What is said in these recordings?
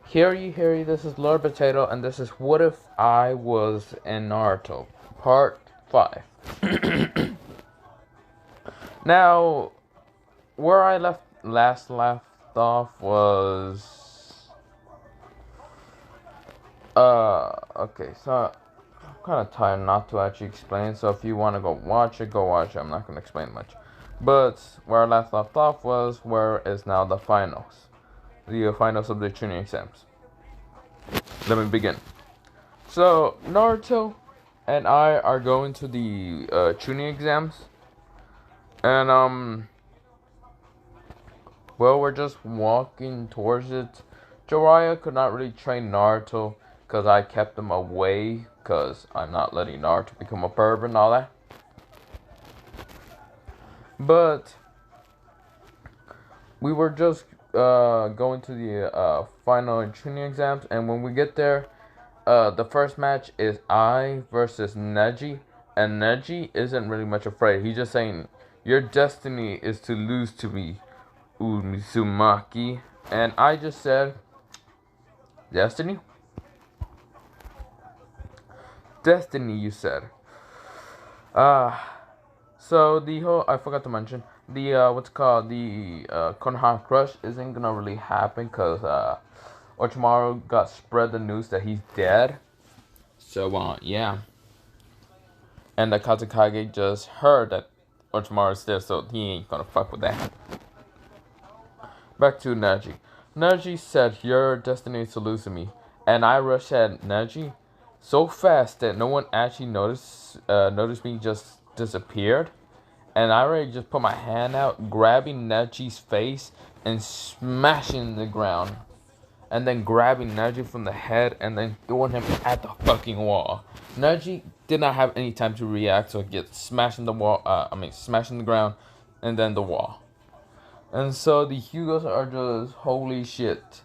Hear ye, this is LordPotato, and this is What If I Was in Naruto, Part 5. Now, where I last left off was... okay, so I'm kind of tired not to actually explain, so if you want to go watch it, go watch it. I'm not going to explain much. But where I last left off was where is now the finals. The finals of the tuning exams. Let me begin. So, Naruto and I are going to the tuning exams. And, well, we're just walking towards it. Jiraiya could not really train Naruto because I kept him away because I'm not letting Naruto become a pervert and all that. But we were just going to the final tuning exams, and when we get there, the first match is I versus Neji, and Neji isn't really much afraid. He's just saying, "Your destiny is to lose to me, Uzumaki." And I just said, "Destiny? Destiny, you said." So the whole, I forgot to mention, the, what's it called, the, Konoha Crush isn't gonna really happen, cause, Orochimaru got spread the news that he's dead. So, yeah. And the Kazekage just heard that Orochimaru's dead, so he ain't gonna fuck with that. Back to Neji. Neji said, "Your destiny is to lose to me." And I rushed at Neji so fast that no one actually noticed me just disappeared. And I already just put my hand out, grabbing Neji's face and smashing the ground. And then grabbing Neji from the head and then throwing him at the fucking wall. Neji did not have any time to react, so he gets smashing the wall, smashing the ground and then the wall. And so the Hugos are just, holy shit.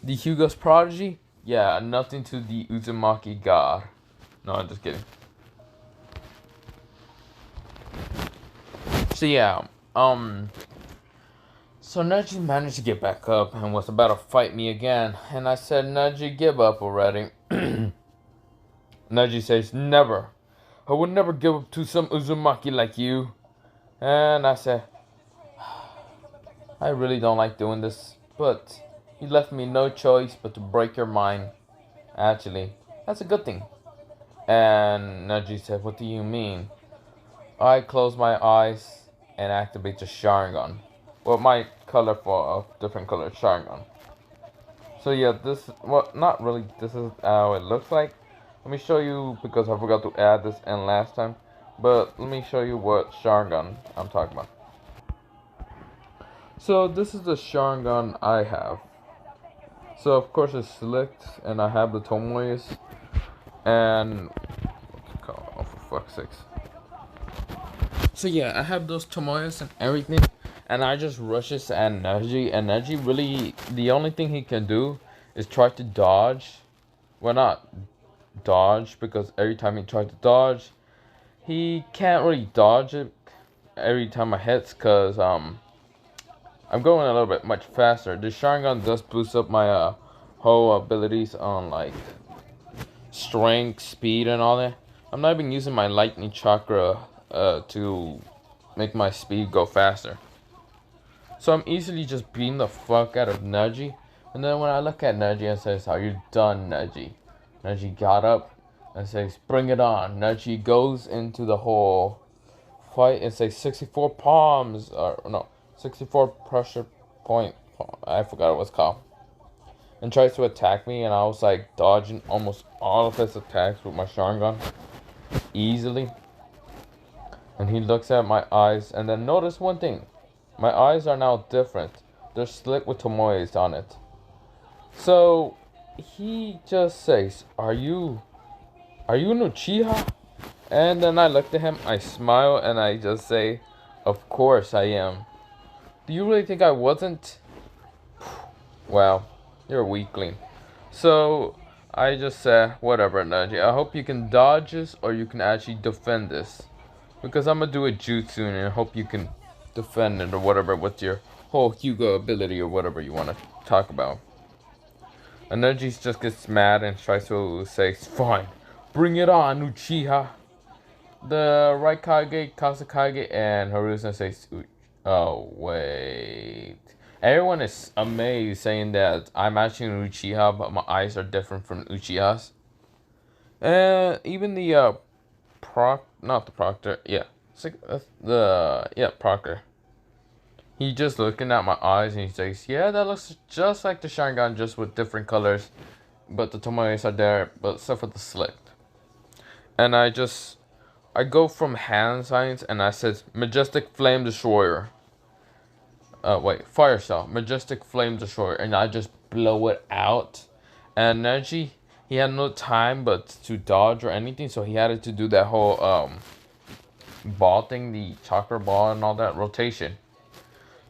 The Hugos prodigy? Yeah, nothing to the Uzumaki god. No, I'm just kidding. So yeah, so Neji managed to get back up and was about to fight me again. And I said, "Neji, give up already." Neji says, "Never. I would never give up to some Uzumaki like you." And I said, "I really don't like doing this, but you left me no choice but to break your mind. Actually, that's a good thing." And Neji said, "What do you mean?" I close my eyes and activate the Sharingan. Well, my color for a different color Sharingan. So yeah, this, well, not really, this is how it looks like. Let me show you, because I forgot to add this in last time. But let me show you what Sharingan I'm talking about. So this is the Sharingan I have. So of course it's slicked, and I have the Tomoyas. And, oh, for fuck's sakes. So yeah, I have those Tomoyas and everything, and I just rushes at Neji, and Neji really, the only thing he can do is try to dodge. Well, not dodge, because every time he tries to dodge, he can't really dodge it every time I hits, because I'm going a little bit much faster. The Sharingan does boost up my whole abilities on, like, strength, speed, and all that. I'm not even using my lightning chakra to make my speed go faster. So I'm easily just beating the fuck out of Neji. And then when I look at Neji and says, "Are you done, Neji?" Neji got up and says, "Bring it on." Neji goes into the whole fight and says 64 palms, or no, 64 pressure point, I forgot what it's called. And tries to attack me, and I was like dodging almost all of his attacks with my Sharingan easily. And he looks at my eyes, and then notice one thing. My eyes are now different. They're slit with Tomoe's on it. So he just says, Are you an Uchiha?" And then I looked at him, I smile, and I just say, "Of course I am. Do you really think I wasn't?" Well, you're a weakling. So I just said, "Whatever, Neji. I hope you can dodge this, or you can actually defend this. Because I'm gonna do a jutsu, and I hope you can defend it, or whatever, with your whole Hyuga ability, or whatever you want to talk about." And Neji just gets mad and tries to say, "Fine, bring it on, Uchiha." The Raikage, Kasakage, and Haruzen says, "Oh wait." Everyone is amazed, saying that I'm actually an Uchiha, but my eyes are different from Uchiha's. And even the not the Proctor, yeah, it's like, Proctor. He just looking at my eyes and he says, "Yeah, that looks just like the Sharingan, just with different colors, but the Tomoes are there, but except for the slit." And I go from hand signs and I said, "Majestic Flame Destroyer." Fire Cell, Majestic Flame Destroyer, and I just blow it out. And Neji, he had no time but to dodge or anything, so he had to do that whole ball thing, the chakra ball and all that rotation.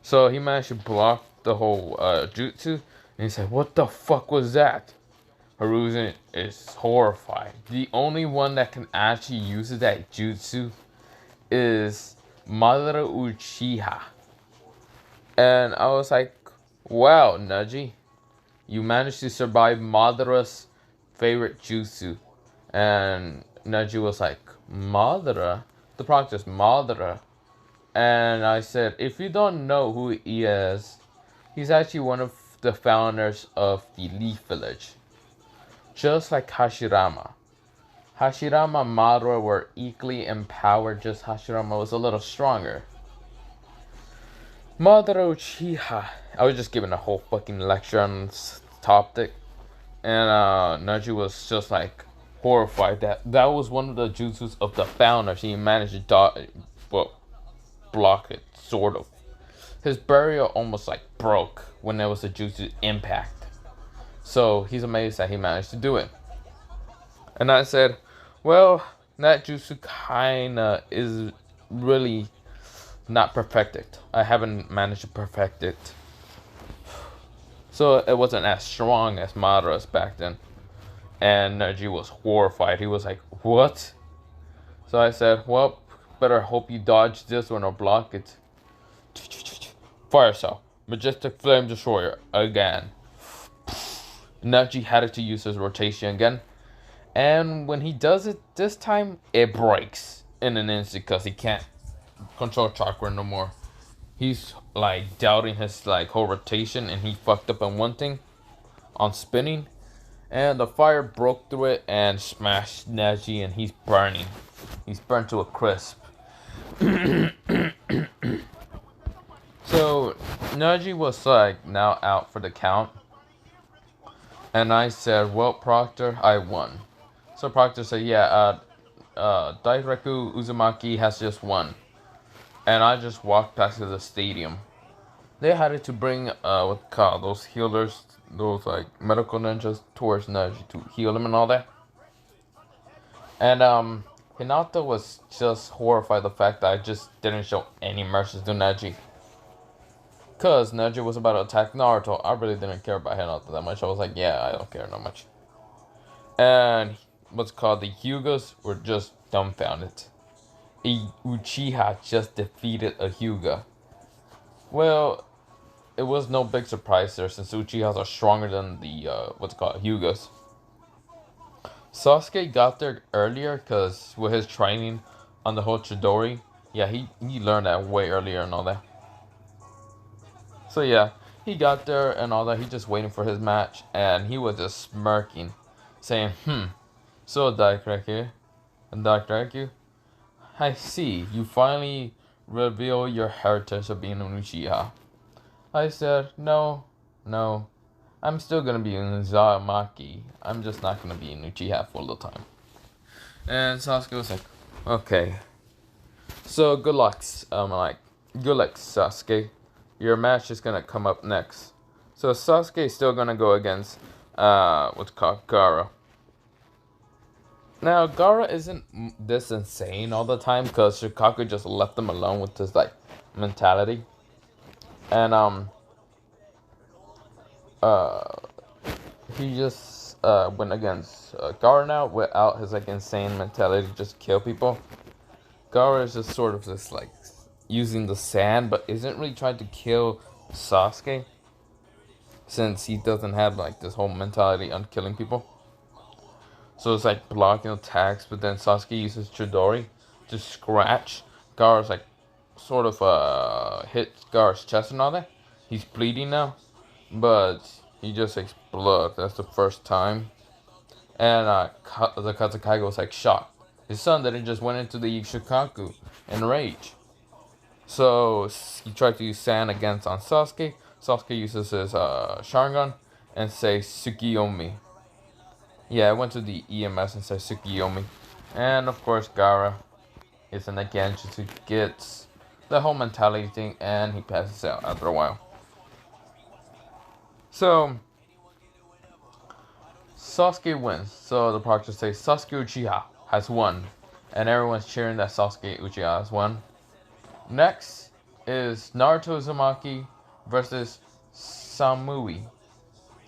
So he managed to block the whole jutsu, and he said, "What the fuck was that?" Haruzen is horrified. The only one that can actually use that jutsu is Madara Uchiha. And I was like, "Wow, Neji, you managed to survive Madara's favorite jutsu." And Neji was like, "Madara? The practice Madara?" And I said, "If you don't know who he is, he's actually one of the founders of the Leaf Village. Just like Hashirama. Hashirama and Madara were equally empowered, just Hashirama was a little stronger." Madara Uchiha. I was just giving a whole fucking lecture on this topic. And Neji was just like horrified that was one of the jutsus of the founders. He managed to block it, sort of. His burial almost like broke when there was a jutsu impact. So he's amazed that he managed to do it. And I said, "Well, that jutsu kinda is really not perfected. I haven't managed to perfect it. So it wasn't as strong as Madara's back then." And Neji was horrified. He was like, "What?" So I said, "Well, better hope you dodge this one or block it." Fire Cell, Majestic Flame Destroyer, again. Neji had to use his rotation again. And when he does it this time, it breaks in an instant because he can't control chakra no more. He's like doubting his like whole rotation, and he fucked up on one thing, on spinning, and the fire broke through it and smashed Neji, and he's burning. He's burnt to a crisp. So Neji was like now out for the count, and I said, "Well, Proctor, I won." So Proctor said, "Yeah, Daireku Uzumaki has just won." And I just walked past to the stadium. They had to bring those healers, those like medical ninjas towards Neji to heal him and all that. And Hinata was just horrified the fact that I just didn't show any mercy to Neji. Cause Neji was about to attack Naruto. I really didn't care about Hinata that much. I was like, yeah, I don't care that much. And what's called the Hyugas were just dumbfounded. Uchiha just defeated a Hyuga. Well, it was no big surprise there since Uchihas are stronger than the Hyugas. Sasuke got there earlier because with his training on the whole Chidori, yeah, he learned that way earlier and all that. So yeah, he got there and all that. He just waiting for his match, and he was just smirking, saying, "So Daireku, I see you finally reveal your heritage of being an Uchiha." I said, no, I'm still gonna be in Uzumaki. I'm just not gonna be in Uchiha for a little time." And Sasuke was like, "Okay. So good luck." I'm like, "Good luck, Sasuke. Your match is gonna come up next." So Sasuke is still gonna go against Gaara. Now Gaara isn't this insane all the time because Shikaku just left him alone with his like mentality. And he just went against Gaara now without his like insane mentality to just kill people. Gaara is just sort of just like using the sand, but isn't really trying to kill Sasuke. since he doesn't have like this whole mentality on killing people. So it's like blocking attacks, but then Sasuke uses Chidori to scratch Gaara's like sort of hit Gaara's chest and all that. He's bleeding now, but he just takes blood. That's the first time. And the Kazekage was like shocked. His son didn't just went into the Shikaku in rage. So he tried to use sand against on Sasuke. Sasuke uses his Sharingan and says Tsukiyomi. Yeah, I went to the EMS and said Tsukiyomi. And of course Gaara is in the Genjutsu, gets the whole mentality thing, and he passes out after a while. So Sasuke wins. So the proctor says Sasuke Uchiha has won. And everyone's cheering that Sasuke Uchiha has won. Next is Naruto Uzumaki versus Samui.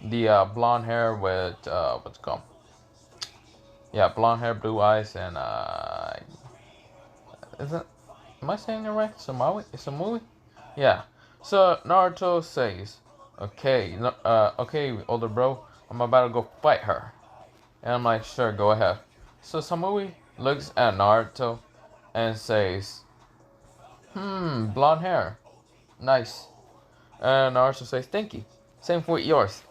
The blonde hair with what's it called? Yeah, blonde hair, blue eyes, and is it? Am I saying it right? Samui? Yeah. So Naruto says, "Okay, okay, older bro, I'm about to go fight her." And I'm like, "Sure, go ahead." So Samui looks at Naruto and says, blonde hair, nice." And Naruto says, "Thank you. Same for yours."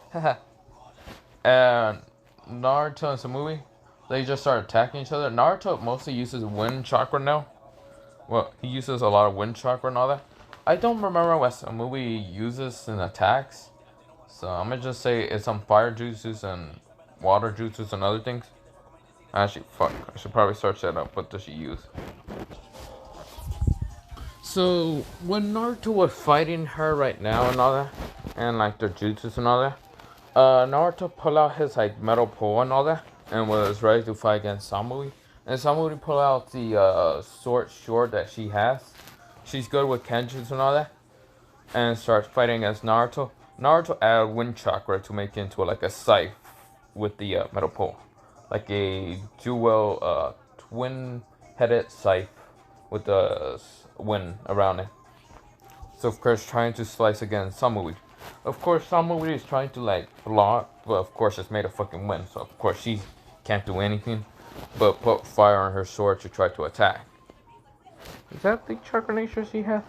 And Naruto and Samui, they just start attacking each other. Naruto mostly uses wind chakra now. Well, he uses a lot of wind chakra and all that. I don't remember what Samui uses in attacks. So I'm gonna just say it's some fire jutsus and water jutsus and other things. Actually, fuck. I should probably search that up. What does she use? So when Naruto was fighting her right now and all that, and like the jutsus and all that, Naruto pulled out his like metal pole and all that, and was ready to fight against Samui. And Samui pulled out the sword that she has. She's good with kenjutsu and all that, and starts fighting against Naruto. Naruto added wind chakra to make it into like a scythe with the metal pole, like a dual twin-headed scythe with the wind around it. So of course trying to slice against Samui. Of course Samui is trying to like block, but of course it's made of fucking wind, so of course she can't do anything but put fire on her sword to try to attack. Is that the chakra nature she has?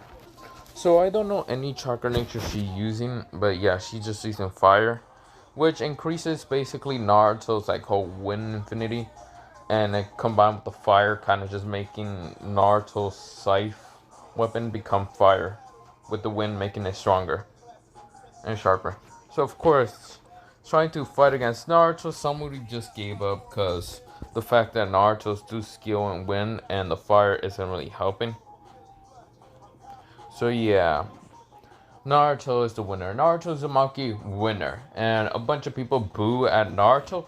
So I don't know any chakra nature she's using, but yeah, she's just using fire, which increases basically Naruto's like whole wind infinity, and it combined with the fire, kind of just making Naruto's scythe weapon become fire, with the wind making it stronger and sharper. So of course, trying to fight against Naruto, somebody just gave up because the fact that Naruto's do skill and wind and the fire isn't really helping. So yeah, Naruto is the winner. Naruto Uzumaki winner. And a bunch of people boo at Naruto.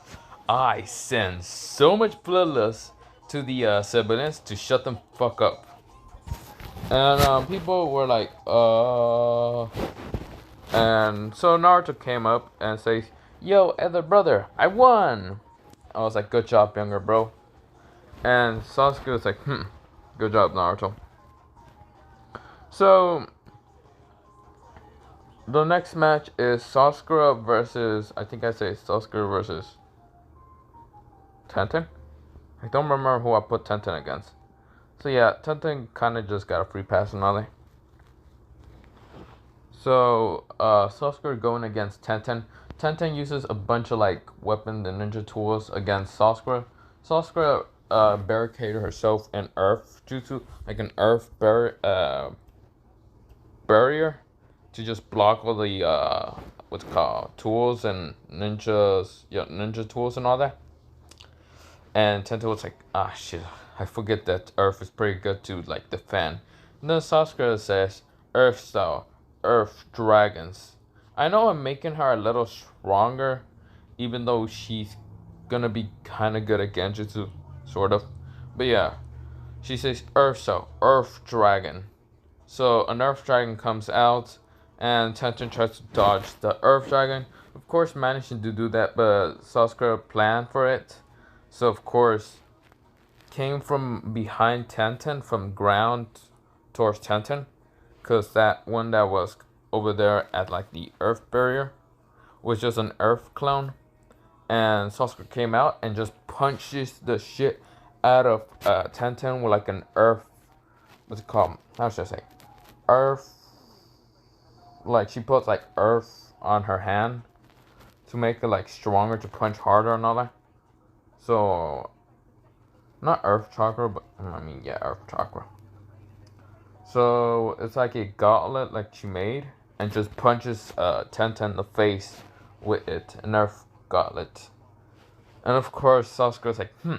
I send so much bloodlust to the siblings to shut them fuck up. And people were like, And so Naruto came up and says, "Yo, elder brother, I won!" I was like, "Good job, younger bro." And Sasuke was like, "Good job, Naruto." So the next match is Sasuke versus, I think I say Sasuke versus Tenten. I don't remember who I put Tenten against. So yeah, Tenten kind of just got a free pass and all that. So Sasuke going against Tenten. Tenten uses a bunch of like weapons and ninja tools against Sasuke. Sasuke barricaded herself in earth jutsu, like an earth barrier, to just block all the what's it called, tools and ninja tools and all that. And Tenten was like, "Ah shit, I forget that earth is pretty good to like defend." And then Sasuke says, "Earth style, earth dragons." I know I'm making her a little stronger, even though she's gonna be kind of good at genjutsu, sort of. But yeah, she says earth style, earth dragon. So an earth dragon comes out, and Tenten tries to dodge the earth dragon. Of course, managing to do that, but Sasuke planned for it. So of course, came from behind Tenten, from ground towards Tenten, because that one that was over there at like the earth barrier was just an Earth clone, and Sasuke came out and just punches the shit out of Tenten with like an Earth. What's it called? How should I say? Earth. Like she puts like Earth on her hand to make it like stronger to punch harder and all that. So not Earth chakra, but I mean yeah, Earth chakra. So it's like a gauntlet like she made and just punches Tenten in the face with it, an Earth gauntlet. And of course Sasuke's like, do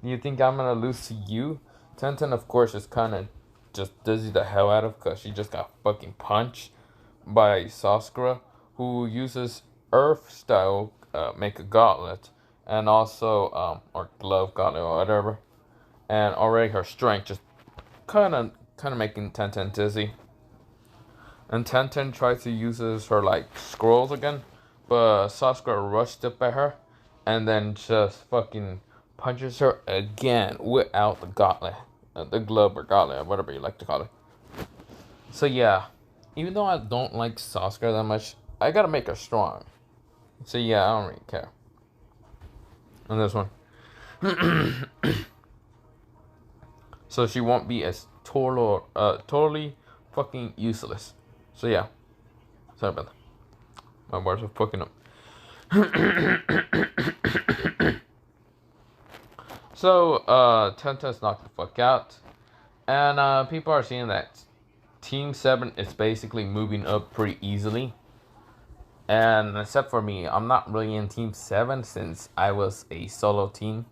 you think I'm gonna lose to you? Tenten of course is kinda just dizzy the hell out of because she just got fucking punched by Sasuke, who uses Earth style make a gauntlet and also or glove gauntlet or whatever, and already her strength just kind of making Tenten dizzy. And Tenten tries to use her like scrolls again, but Sasuke rushed up at her, and then just fucking punches her again without the gauntlet, the glove or gauntlet, or whatever you like to call it. So yeah, even though I don't like Sasuke that much, I gotta make her strong. So yeah, I don't really care. On this one. So she won't be as totally fucking useless. So yeah. Sorry about that. My words are fucking up. So, Tenten's knocked the fuck out. And people are seeing that Team 7 is basically moving up pretty easily. And except for me, I'm not really in Team 7 since I was a solo team.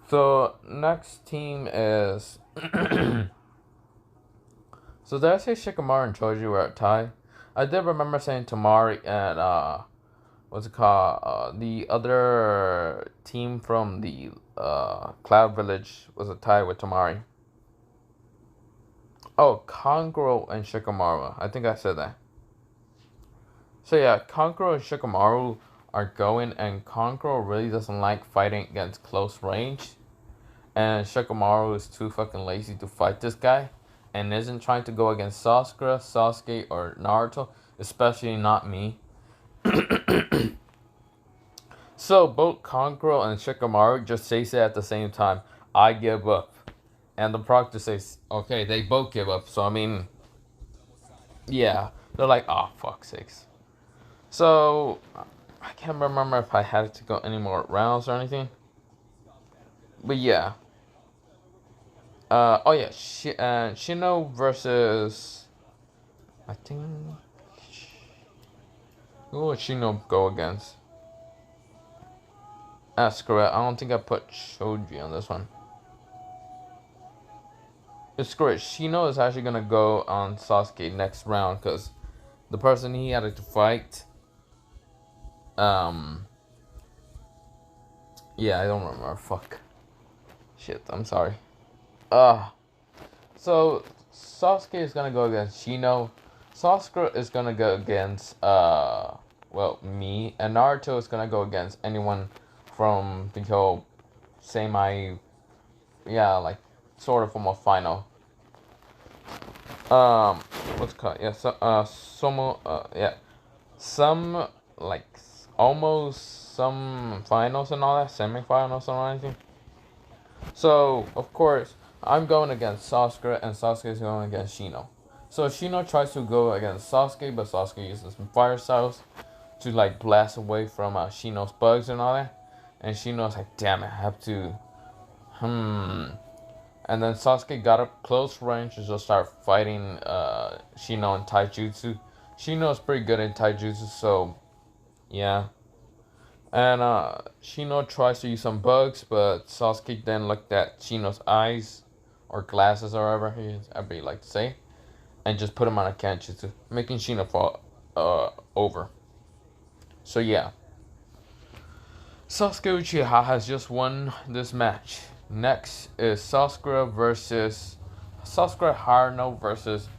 So, next team is... So did I say Shikamaru and Choji were at tie? I did remember saying Tamari and, what's it called? The other team from the Cloud Village was a tie with Tamari. Oh, Kankuro and Shikamaru. I think I said that. So yeah, Kankuro and Shikamaru are going, and Kankuro really doesn't like fighting against close range. And Shikamaru is too fucking lazy to fight this guy, and isn't trying to go against Sasuke, or Naruto, especially not me. So both Kankuro and Shikamaru just say it at the same time, I give up. And the proctor says, okay, they both give up. So I mean, yeah, they're like, oh, fuck's sakes. So I can't remember if I had to go any more rounds or anything. But yeah. Oh yeah, Shino versus, I think, who would Shino go against? That's correct. I don't think I put Shoji on this one. It's correct. Shino is actually gonna go on Sasuke next round because the person he had to fight. Yeah, I don't remember. Fuck. Shit, I'm sorry. So Sasuke is gonna go against Shino. Sasuke is gonna go against me, and Naruto is gonna go against anyone from the whole like sort of from a final. What's it called? Yeah, some like almost some finals and all that, semifinals and anything. So of course I'm going against Sasuke, and Sasuke is going against Shino. So Shino tries to go against Sasuke, but Sasuke uses some fire styles to like blast away from Shino's bugs and all that. And Shino's like, damn it, I have to. And then Sasuke got up close range and just start fighting Shino in Taijutsu. Shino's pretty good in Taijutsu, so yeah. And Shino tries to use some bugs, but Sasuke then looked at Shino's eyes, or glasses, or whatever everybody like to say, and just put him on a Kenjutsu, making Shino fall over. So yeah. Sasuke Uchiha has just won this match. Next is Sasuke Haruno versus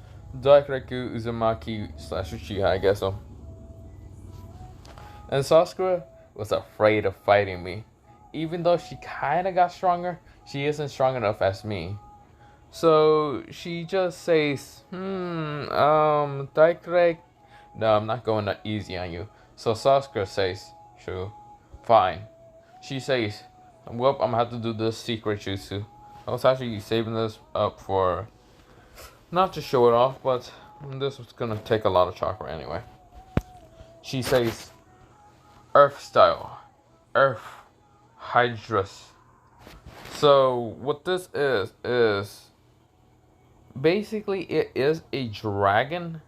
Daikraku Uzumaki / Uchiha, I guess so. And Sasuke was afraid of fighting me. Even though she kinda got stronger, she isn't strong enough as me. So she just says, Daikraku No, I'm not going that easy on you. So Sasuke says, true, fine. She says, well, I'm gonna have to do this secret jutsu. I was actually saving this up for, not to show it off, but this was gonna take a lot of chakra anyway. She says, Earth style, Earth Hydrus. So what this is basically it is a dragon,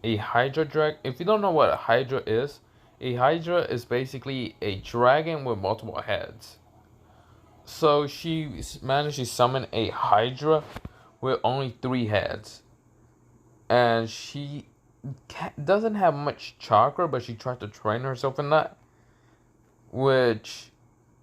a Hydra dragon. If you don't know what a Hydra is basically a dragon with multiple heads. So she managed to summon a Hydra with only 3 heads. And she doesn't have much chakra, but she tried to train herself in that. Which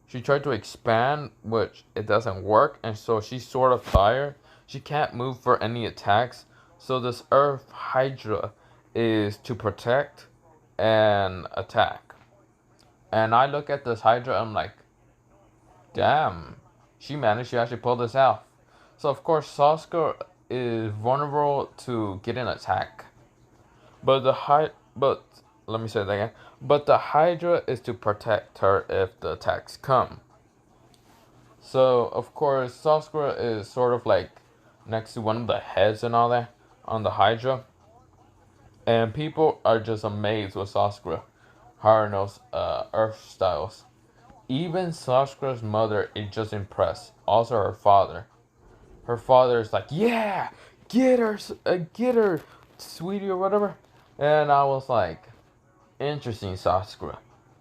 she tried to expand, which it doesn't work. And so she's sort of tired. She can't move for any attacks. So this Earth Hydra is to protect and attack. And I look at this Hydra, I'm like, damn, she managed to actually pull this out. So of course Sasuke is vulnerable to getting attack. But let me say that again. But the Hydra is to protect her if the attacks come. So of course Sasuke is sort of like next to one of the heads and all that on the Hydra. And people are just amazed with Sasuke Haruno's Earth styles. Even Sasuke's mother is just impressed. Also her father. Her father is like, yeah, get her, sweetie or whatever. And I was like, interesting, Sasuke.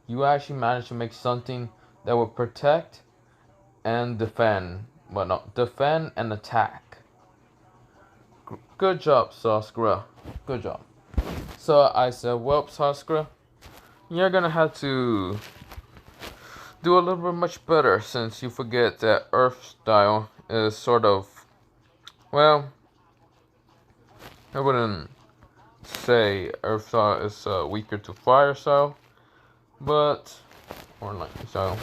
You actually managed to make something that would protect and defend. Well, no, defend and attack. Good job, Sasuke. Good job. So I said, well, Sasuke, you're gonna have to do a little bit much better since you forget that Earth style is sort of, well, I wouldn't say Earth style is weaker to Fire style, but, or Lightning style.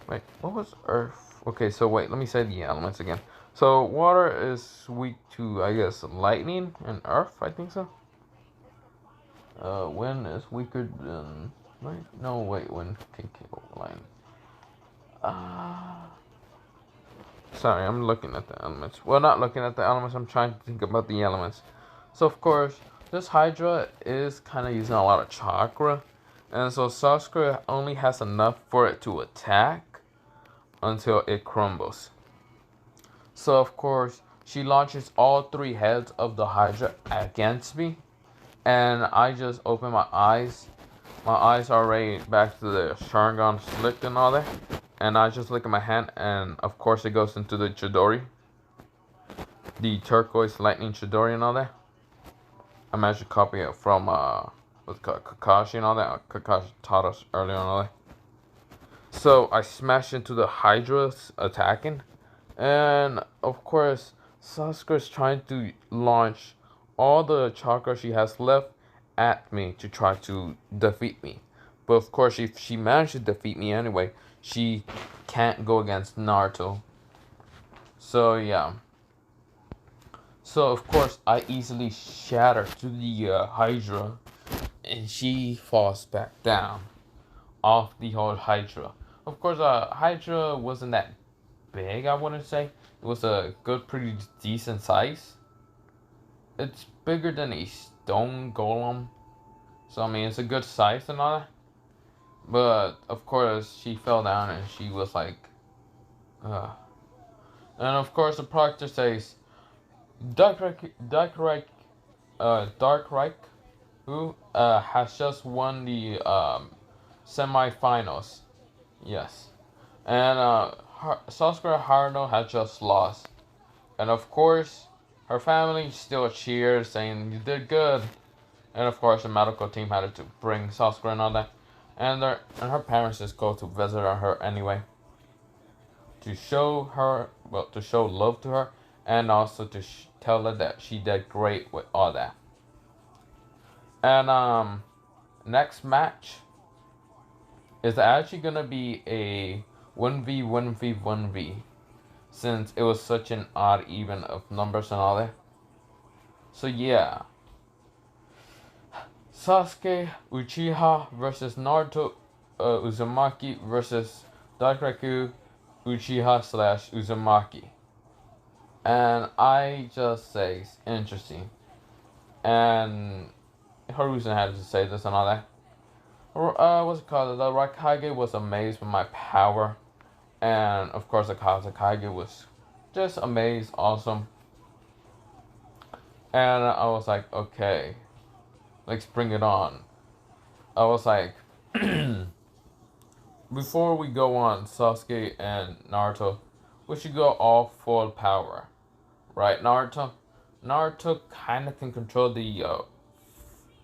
Wait, what was Earth? Okay, so wait, let me say the elements again. So water is weak to, I guess, lightning and earth, I think so. Wind is weaker than, right? No, wait, wind can kill lightning. Sorry, I'm looking at the elements. Well, not looking at the elements, I'm trying to think about the elements. So, of course, this Hydra is kind of using a lot of chakra. And so Sasuke only has enough for it to attack until it crumbles. So, of course, she launches all 3 heads of the Hydra against me. And I just open my eyes. My eyes are already back to the Sharingan slick and all that. And I just look at my hand, and of course it goes into the Chidori. The turquoise lightning Chidori and all that. I managed to copy it from what's called Kakashi and all that. Kakashi taught us earlier and all that. So I smash into the Hydra's attacking. And of course Sasuke is trying to launch all the chakra she has left at me to try to defeat me. But of course if she managed to defeat me anyway, she can't go against Naruto. So yeah. So of course I easily shatter to the Hydra, and she falls back down off the whole Hydra. Of course, Hydra wasn't that big, I wouldn't say. It was a good, pretty decent size. It's bigger than a stone golem. So I mean, it's a good size and all that. But of course, she fell down and she was like, uh. And of course, the proctor says, Dark Reich, who has just won the semifinals. Yes. And Sasuke Haruno had just lost. And of course, her family still cheered, saying, you did good. And of course, the medical team had to bring Sasuke and all that. And her parents just go to visit her anyway. To show her, well, to show love to her. And also to tell her that she did great with all that. And next match is actually gonna be a 1v1v1v, since it was such an odd even of numbers and all that. So yeah, Sasuke Uchiha versus Naruto Uzumaki versus Daikraku Uchiha slash Uzumaki. And I just say it's interesting. And Haruzen had to say this and all that. What's it called? The Raikage was amazed with my power. And of course the Kazekage was just amazed, awesome. And I was like, okay, let's bring it on. I was like, before we go on Sasuke and Naruto, we should go all full power. Right, Naruto? Naruto kind of can control the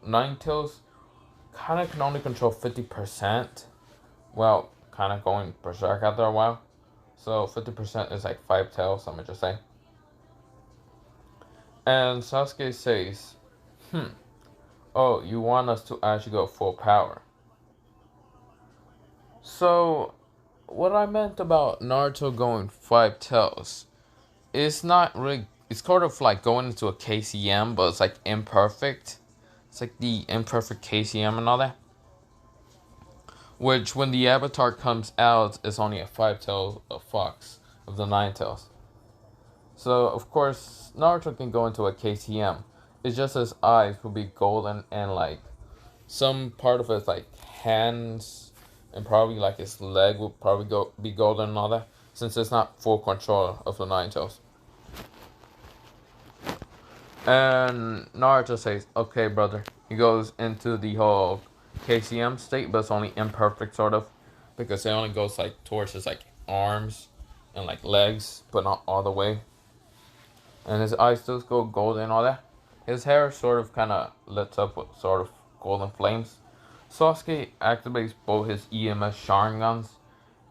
Nine Tails. Kind of can only control 50%. Well, kind of going berserk after a while. So 50% is like 5 tails, I'm gonna just say. And Sasuke says, oh, you want us to actually go full power. So, what I meant about Naruto going 5 tails, it's not really, it's sort of like going into a KCM, but it's like imperfect. It's like the imperfect KCM and all that. Which, when the avatar comes out, is only a 5 tail fox of the 9 tails. So, of course, Naruto can go into a KCM. It's just his eyes will be golden and like some part of his like hands and probably like his leg will probably be golden and all that, since it's not full control of the Nine Tails. And Naruto says, okay, brother. He goes into the whole KCM state, but it's only imperfect, sort of, because it only goes like towards his like arms and like legs, but not all the way. And his eyes still go golden and all that. His hair sort of kind of lights up with sort of golden flames. Sasuke activates both his EMS Sharingans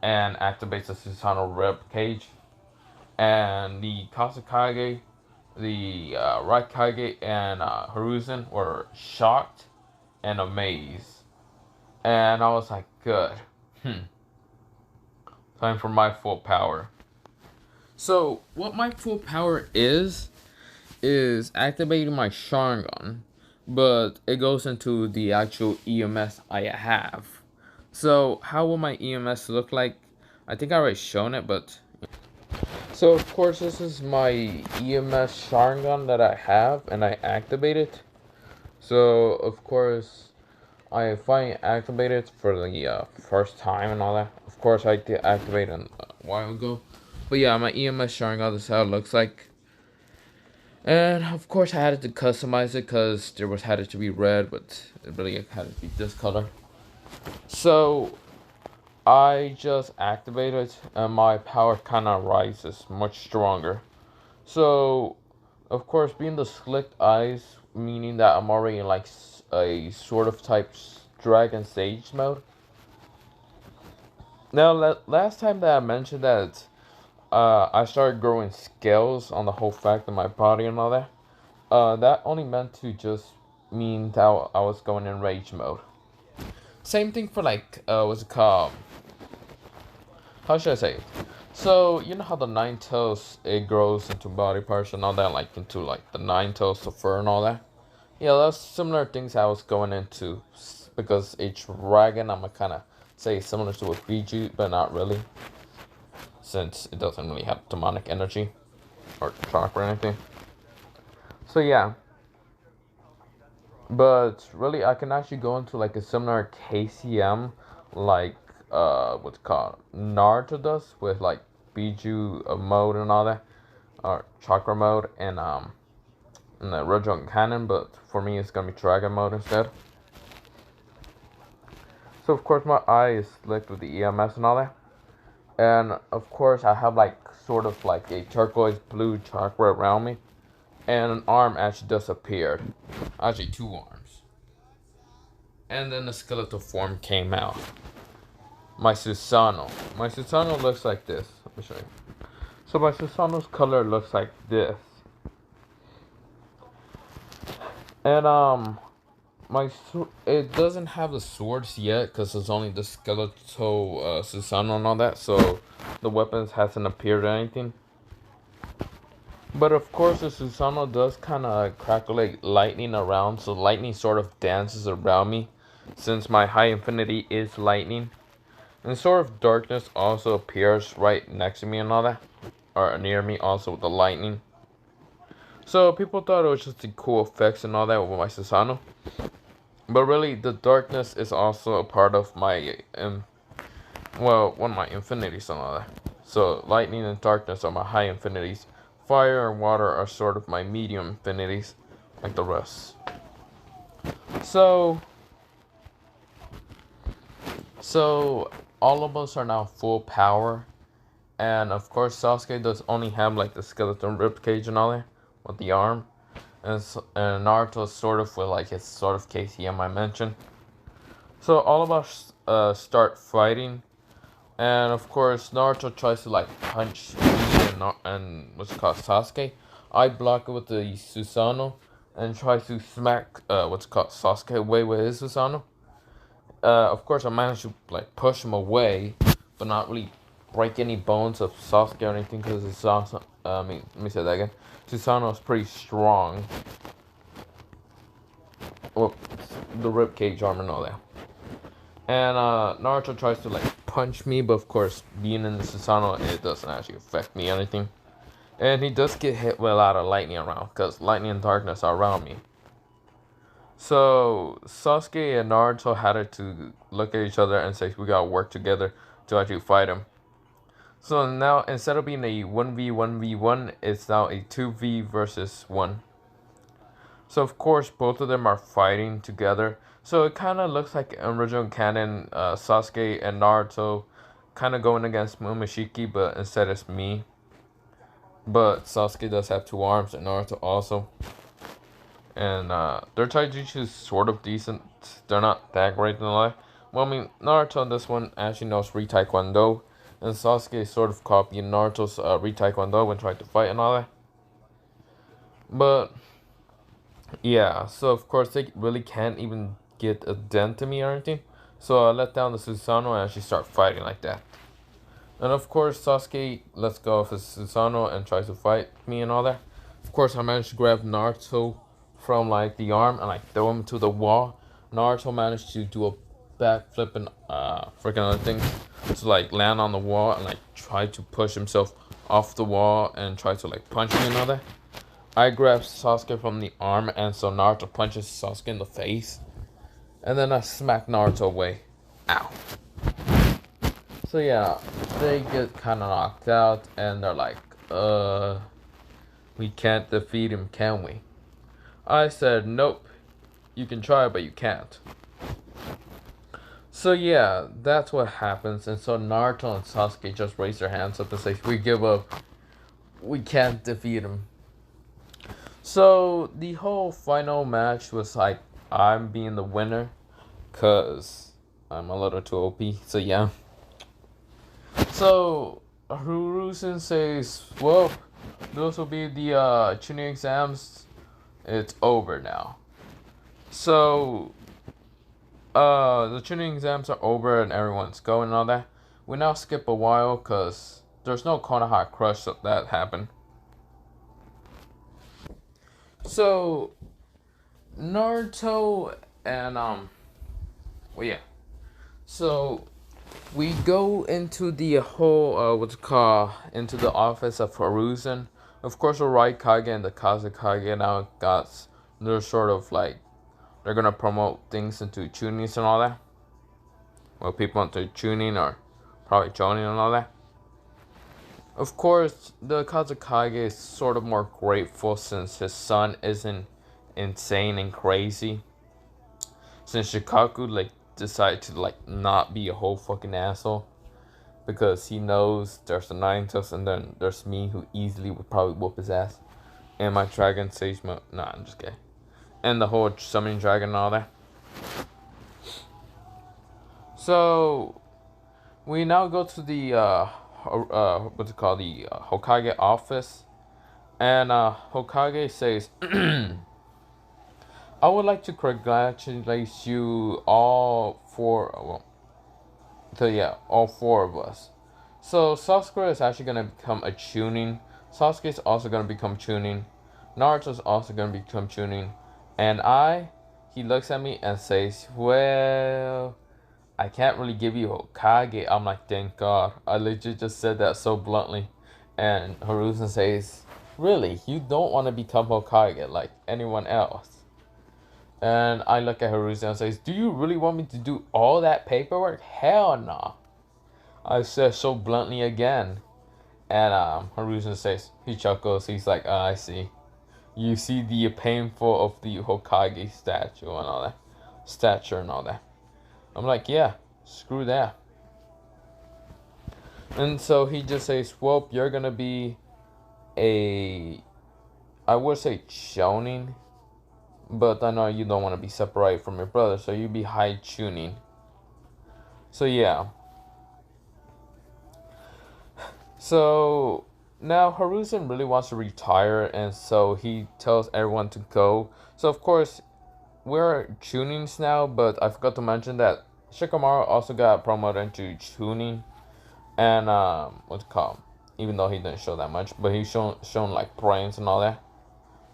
and activates the Susanoo rib cage. And the Kazekage, the Raikage, and Hiruzen were shocked and amazed. And I was like, good. Time for my full power. So, what my full power is activating my Sharingan, but it goes into the actual EMS I have. So, how will my EMS look like? I think I already shown it, but... So, of course, this is my EMS Sharingan that I have, and I activate it. So, of course, I finally activated it for the first time and all that. Of course, I did activate it a while ago. But yeah, my EMS Sharingan, this is how it looks like. And of course I had to customize it because there had it to be red, but it really had to be this color. So I just activated and my power kind of rises much stronger. So of course, being the slicked eyes, meaning that I'm already in like a sort of type dragon sage mode. Now last time that I mentioned that I started growing scales on the whole fact of my body and all that. That only meant to just mean that I was going in rage mode. Same thing for like, what's it called? How should I say it? So, you know how the 9 tails, it grows into body parts and all that, like into like the 9 tails of fur and all that? Yeah, that's similar things I was going into, because a dragon, I'm gonna kind of say similar to a Biju, but not really, since it doesn't really have demonic energy or chakra or anything. So yeah, but really I can actually go into like a similar KCM, like what's it called, Naruto does, with like Biju mode and all that, or chakra mode, and the original canon, but for me it's gonna be dragon mode instead. So of course my eye is slicked with the EMS and all that. And of course I have like sort of like a turquoise blue chakra around me. And an arm actually disappeared. Actually 2 arms. And then the skeletal form came out. My Susanoo. My Susanoo looks like this. Let me show you. So my Susanoo's color looks like this. And it doesn't have the swords yet because it's only the skeletal Susanoo and all that. So the weapons hasn't appeared or anything. But of course, the Susanoo does kind of calculate lightning around, so lightning sort of dances around me, since my high infinity is lightning. And sort of darkness also appears right next to me and all that, or near me also with the lightning. So people thought it was just the cool effects and all that with my Susanoo. But really, the darkness is also a part of my, one of my infinities and all that. So lightning and darkness are my high infinities. Fire and water are sort of my medium infinities, like the rest. So, so all of us are now full power, and of course Sasuke does only have like the skeleton rib cage and all that with the arm, and Naruto sort of with like his sort of KTM I mentioned. So all of us start fighting, and of course Naruto tries to like punch me and what's it called Sasuke. I block it with the Susanoo and try to smack what's it called Sasuke away with his Susanoo. Of course I managed to like push him away, but not really break any bones of Sasuke or anything because his Susanoo. Let me say that again. Susanoo is pretty strong. Well, the ribcage armor and all that. And Naruto tries to like punch me, but of course, being in the Susanoo, it doesn't actually affect me or anything. And he does get hit with a lot of lightning around, because lightning and darkness are around me. So Sasuke and Naruto had to look at each other and say, we gotta work together to actually fight him. So now, instead of being a 1v1v1, it's now a 2v versus 1. So of course, both of them are fighting together. So it kind of looks like original canon, Sasuke and Naruto kind of going against Momoshiki, but instead it's me. But Sasuke does have two arms, and Naruto also. And their taijutsu is sort of decent. They're not that great in life. Well, I mean, Naruto in this one actually knows Re-Taekwondo, and Sasuke sort of copied Naruto's Re-Taekwondo when trying to fight and all that. But yeah, so of course they really can't even get a dent to me or anything. So I let down the Susanoo and actually start fighting like that. And of course Sasuke lets go of his Susanoo and tries to fight me and all that. Of course I managed to grab Naruto from like the arm and like throw him to the wall. Naruto managed to do a backflip and freaking other things to like land on the wall and like try to push himself off the wall and try to like punch me and all that. I grab Sasuke from the arm, and so Naruto punches Sasuke in the face. And then I smack Naruto away. Ow. So yeah, they get kind of knocked out, and they're like, we can't defeat him, can we? I said, nope. You can try, but you can't. So yeah, that's what happens. And so Naruto and Sasuke just raise their hands up and say, we give up. We can't defeat him. So the whole final match was like I'm being the winner because I'm a little too OP. So yeah. So Hiruzen says, well, those will be the tuning exams. It's over now. So the tuning exams are over and everyone's going and all that. We now skip a while because there's no Konoha crush that happened. So Naruto and well yeah. So we go into the whole what's it called into the office of Hiruzen. Of course the Raikage and the Kazekage now got they're sort of like they're gonna promote things into tunings and all that. Well, people into tuning or probably joining and all that. Of course, the Kazekage is sort of more grateful since his son isn't insane and crazy. Since Shikaku like decided to like not be a whole fucking asshole because he knows there's the Nine Tails and then there's me who easily would probably whoop his ass. And my Dragon Sage mode. Nah, I'm just kidding. And the whole Summoning Dragon and all that. So we now go to the what's it called, the Hokage office, and Hokage says, "I would like to congratulate you all four. Well, so yeah, all four of us. So Sasakura is actually gonna become a tuning Sasuke's also gonna become Chunin. Naruto's also gonna become Chunin. And he looks at me and says, well, I can't really give you Hokage. I'm like, thank God. I legit just said that so bluntly. And Hiruzen says, really, you don't want to become Hokage like anyone else? And I look at Hiruzen and says, do you really want me to do all that paperwork? Hell no. I said so bluntly again. And Hiruzen says, he chuckles, he's like, I see. You see the painful of the Hokage statue and all that. Stature and all that. I'm like, yeah, screw that. And so he just says, well, you're gonna be I would say Shonin, but I know you don't want to be separated from your brother, so you be high tuning. So yeah. So now Hiruzen really wants to retire, and so he tells everyone to go. So of course, we're tunings now, but I forgot to mention that Shikamaru also got promoted into tuning, and what's it called? Even though he didn't show that much, but he's shown like brains and all that,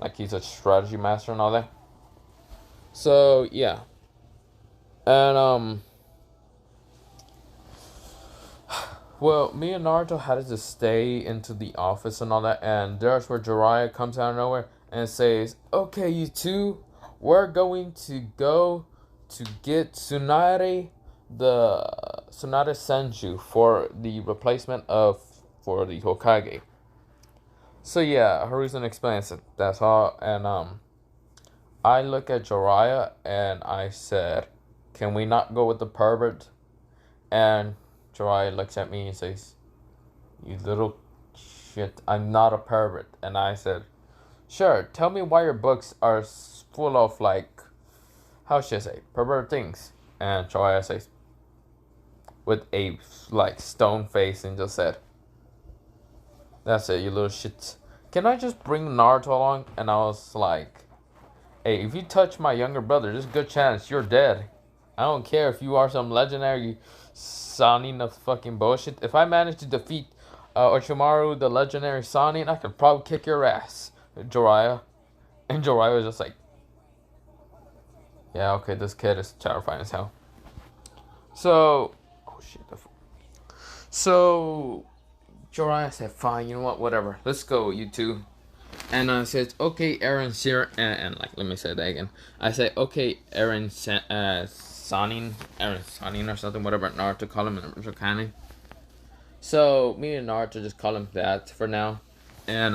like he's a strategy master and all that. So yeah, and well, me and Naruto had to stay into the office and all that, and there's where Jiraiya comes out of nowhere and says, "Okay, you two, we're going to go to get Tsunade, the Tsunade Senju for the replacement for the Hokage." So yeah, Hiruzen explains it. That's all, and I look at Jiraiya and I said, "Can we not go with the pervert?" And Jiraiya looks at me and says, "You little shit, I'm not a pervert." And I said, "Sure, tell me why your books are full of, like, how should I say, pervert things." And Jiraiya says, with a, like, stone face, and just said, "That's it, you little shit. Can I just bring Naruto along?" And I was like, "Hey, if you touch my younger brother, there's a good chance you're dead. I don't care if you are some legendary Sanin of fucking bullshit. If I manage to defeat Orochimaru, the legendary Sanin, I could probably kick your ass, Jiraiya." And Jiraiya was just like, "Yeah, okay, this kid is terrifying as hell." So, oh shit. So, Jiraiya said, "Fine, you know what, whatever. Let's go, you two." And I said, "Okay, Eren, and like, let me say that again. I said, okay, Eren, Sanin, Eren Sanin or something, whatever Naruto call him in the canon." So me and Naruto just call him that for now, and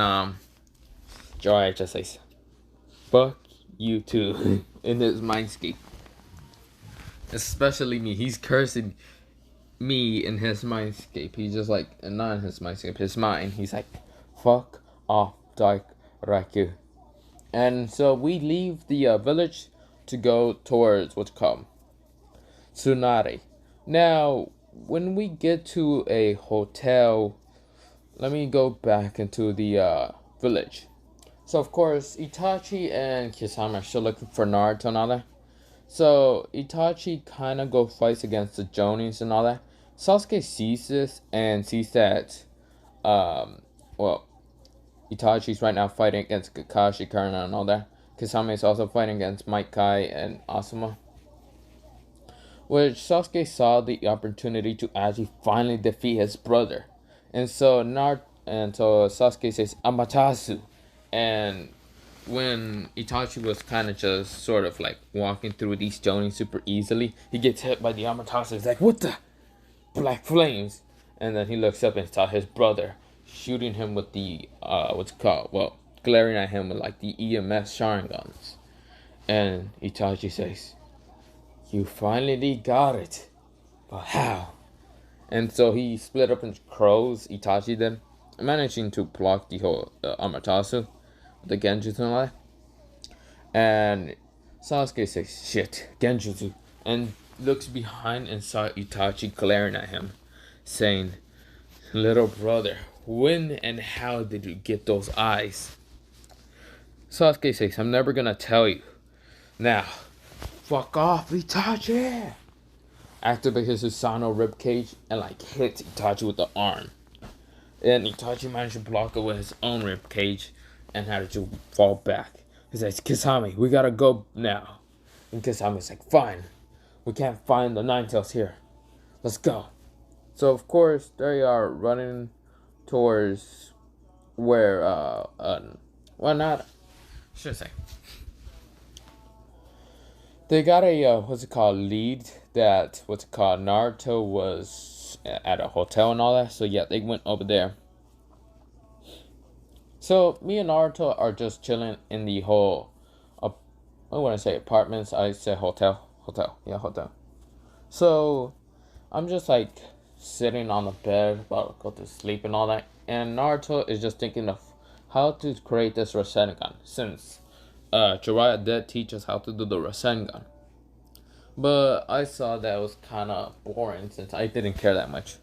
Jiraiya just says, "Fuck you too," in his mindscape. Especially me, he's cursing me in his mindscape. He's just like, not in his mindscape, his mind. He's like, "Fuck off, Dark Raku." And so we leave the village to go towards what's called Tsunade. Now, when we get to a hotel, let me go back into the village. So, of course, Itachi and Kisame are still looking for Naruto and all that. So, Itachi kind of go fights against the Jonins and all that. Sasuke sees this and sees that, well, Itachi's right now fighting against Kakashi, Karna, and all that. Kisame is also fighting against Might Kai and Asuma. Which Sasuke saw the opportunity to actually finally defeat his brother. And so Sasuke says, "Amaterasu." And when Itachi was kind of just sort of like walking through these Jonin super easily, he gets hit by the Amaterasu. He's like, "What the? Black flames." And then he looks up and saw his brother shooting him with the, glaring at him with like the EMS Sharingans. And Itachi says, "You finally got it. But how?" And so he split up into crows, Itachi did, managing to block the whole Amaterasu, the Genjutsu and all that. And Sasuke says, "Shit, Genjutsu." And looks behind and saw Itachi glaring at him, saying, "Little brother, when and how did you get those eyes?" Sasuke says, "I'm never gonna tell you. Now, fuck off, Itachi." Activate his Susanoo ribcage and like hits Itachi with the arm. And Itachi managed to block it with his own rib cage and had to fall back. He says, Kisame, we gotta go now. And Kisame's like, fine. We can't find the Nine Tails here. Let's go. So, of course, they are running towards where, well, not, should I say. They got a, lead that, Naruto was at a hotel and all that. So, yeah, they went over there. So, me and Naruto are just chilling in the whole, I want to say apartments. I said hotel. Yeah, hotel. So, I'm just like sitting on the bed, about to go to sleep and all that. And Naruto is just thinking of how to create this Rasengan, since Jiraiya did teach us how to do the Rasengan. But I saw that it was kind of boring since I didn't care that much.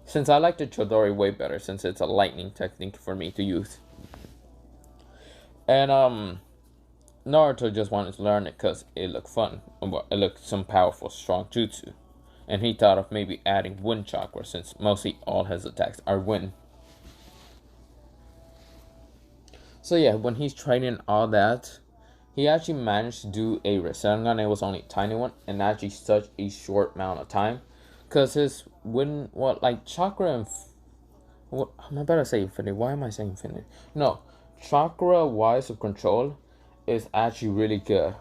Since I like the Chidori way better, since it's a lightning technique for me to use. And Naruto just wanted to learn it because it looked fun. It looked some powerful, strong jutsu. And he thought of maybe adding wind chakra, since mostly all his attacks are wind. So yeah, when he's training all that, he actually managed to do a Rasengan. It was only a tiny one, and actually such a short amount of time. Because his wind, chakra and... What, I'm about to say infinity. Why am I saying infinity? No, chakra-wise of control is actually really good.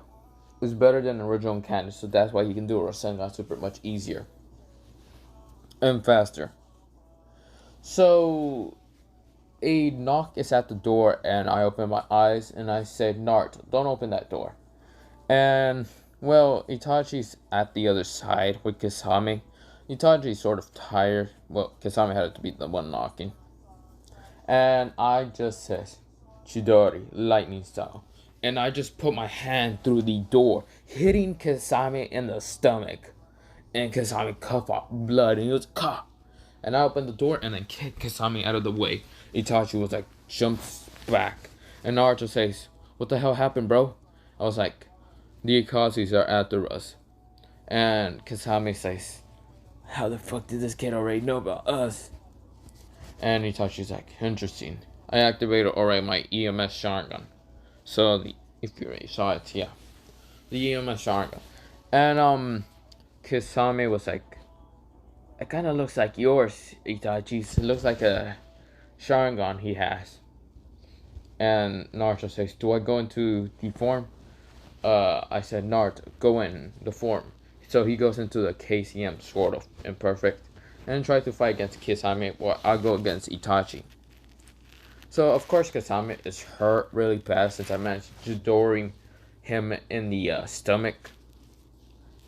It's better than the original canon, so that's why he can do a Rasengan super much easier and faster. So a knock is at the door, and I open my eyes and I said, Naruto, don't open that door. And well, Itachi's at the other side with Kisame. Itachi's sort of tired. Well, Kisame had to be the one knocking. And I just said, Chidori, lightning style. And I just put my hand through the door, hitting Kisame in the stomach. And Kisame coughed out blood, and he was Ka. And I opened the door and then kicked Kisame out of the way. Itachi was like, jumps back. And Naruto says, what the hell happened, bro? I was like, the Akazis are after us. And Kisame says, how the fuck did this kid already know about us? And Itachi's like, interesting. I activated already my EMS Sharingan. So, if you already saw it, yeah. The EMS Sharingan. And, Kisame was like, it kind of looks like yours, Itachi. It looks like a Sharingan he has. And Naruto says, do I go into the form? I said, Naruto, go in the form. So he goes into the KCM, sort of imperfect, and tries to fight against Kisame, while I go against Itachi. So, of course, Kisame is hurt really bad, since I managed to Chidori him in the stomach,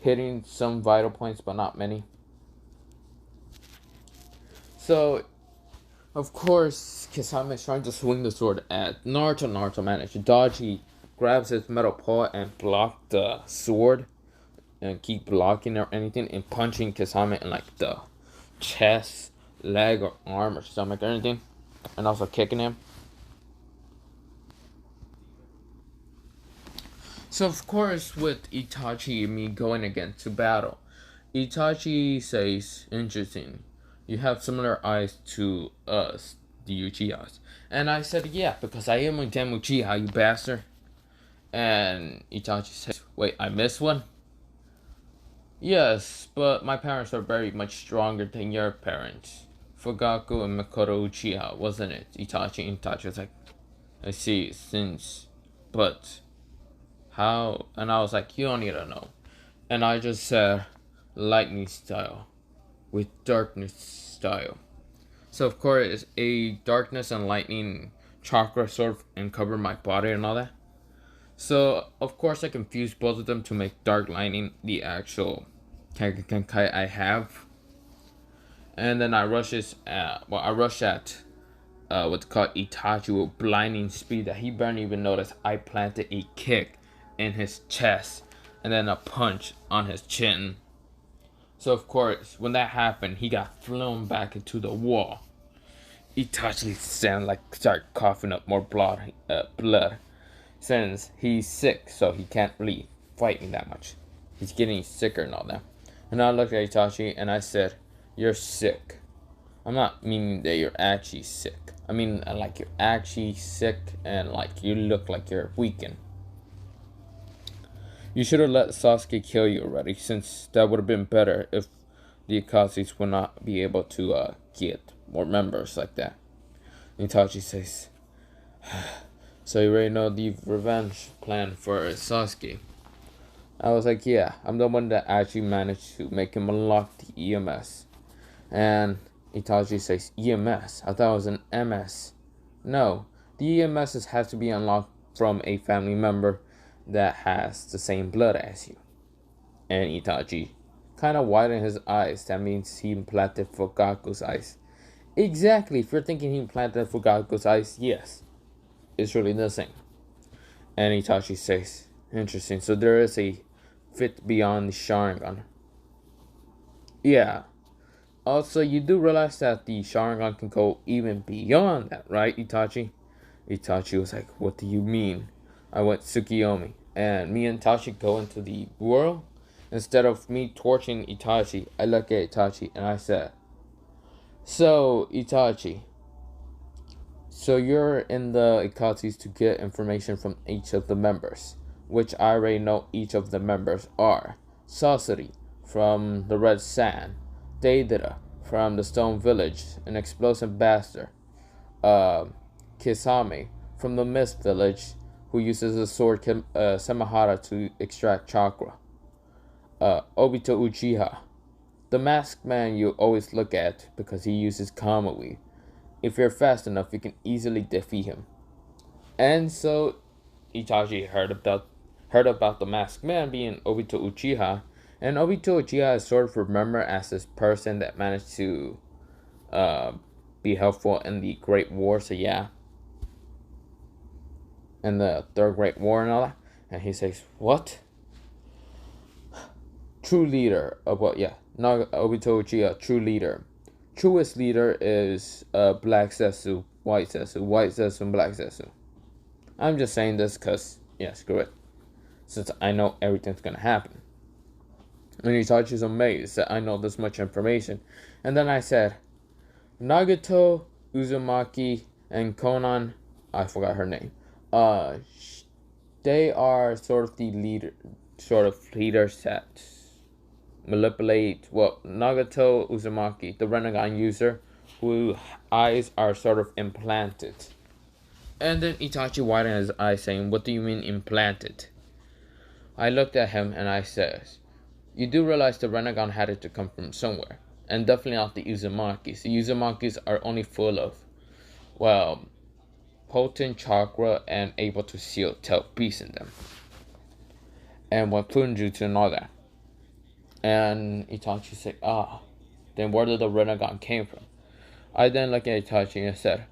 hitting some vital points, but not many. So, of course, Kisame is trying to swing the sword at Naruto. Naruto managed to dodge. He grabs his metal paw and blocks the sword, and keep blocking or anything, and punching Kisame in like the chest, leg, or arm, or stomach, or anything, and also kicking him. So, of course, with Itachi and me going against to battle, Itachi says, interesting, you have similar eyes to us, the Uchihas. And I said, yeah, because I am a damn Uchiha, you bastard. And Itachi says, wait, I missed one? Yes, but my parents are very much stronger than your parents. Fugaku and Makoto Uchiha, wasn't it? Itachi was like, I see, since, but, how? And I was like, you don't need to know. And I just said, lightning style, with darkness style. So of course, a darkness and lightning chakra sort of uncover my body and all that. So of course I confused both of them to make dark lightning the actual Kenkai I have. And then I rush at what's called Itachi with blinding speed that he barely even noticed. I planted a kick in his chest and then a punch on his chin. So of course, when that happened, he got thrown back into the wall. Itachi started coughing up more blood, since he's sick, so he can't really fight me that much. He's getting sicker and all that. And I looked at Itachi and I said, you're sick. I'm not meaning that you're actually sick. I mean, like, you're actually sick and, like, you look like you're weakened. You should have let Sasuke kill you already, since that would have been better if the Akatsuki would not be able to get more members like that. Itachi says, so you already know the revenge plan for Sasuke. I was like, yeah, I'm the one that actually managed to make him unlock the EMS. And Itachi says, EMS? I thought it was an MS. No, the EMS has to be unlocked from a family member that has the same blood as you. And Itachi kind of widened his eyes. That means he implanted Fugaku's eyes. Exactly, if you're thinking he implanted Fugaku's eyes, yes. It's really the same. And Itachi says, interesting, so there is a fit beyond the Sharingan. Yeah. Also, you do realize that the Sharingan can go even beyond that, right, Itachi? Itachi was like, what do you mean? I went Tsukiyomi. And me and Itachi go into the world. Instead of me torching Itachi, I look at Itachi and I said, so, Itachi, so you're in the Ikatis to get information from each of the members, which I already know each of the members are. Sasori from the Red Sand, Deidara from the Stone Village, an explosive bastard. Kisame from the Mist Village, who uses the sword Samahara to extract chakra. Obito Uchiha, the masked man you always look at because he uses Kamui. If you're fast enough, you can easily defeat him. And so Itachi heard about the masked man being Obito Uchiha, and Obito Uchiha is sort of remembered as this person that managed to be helpful in the Great War. So yeah, in the Third Great War and all that. And he says, "What? True leader of what? Yeah, not Obito Uchiha, true leader. Truest leader is Black Zetsu, White Zetsu, White Zetsu, and Black Zetsu." I'm just saying this because, yeah, screw it. Since I know everything's gonna happen. And Itachi's amazed that I know this much information. And then I said, Nagato, Uzumaki, and Konan, I forgot her name. They are sort of the leaders that manipulate, well, Nagato Uzumaki, the Renegon user, whose eyes are sort of implanted. And then Itachi widened his eyes, saying, what do you mean implanted? I looked at him and I said, you do realize the Renegon had it to come from somewhere, and definitely not the Uzumakis. The Uzumakis are only full of, well, potent chakra and able to seal peace in them. And with Funjutsu and all that. And Itachi said, then where did the Renegon came from? I then looked at Itachi and said,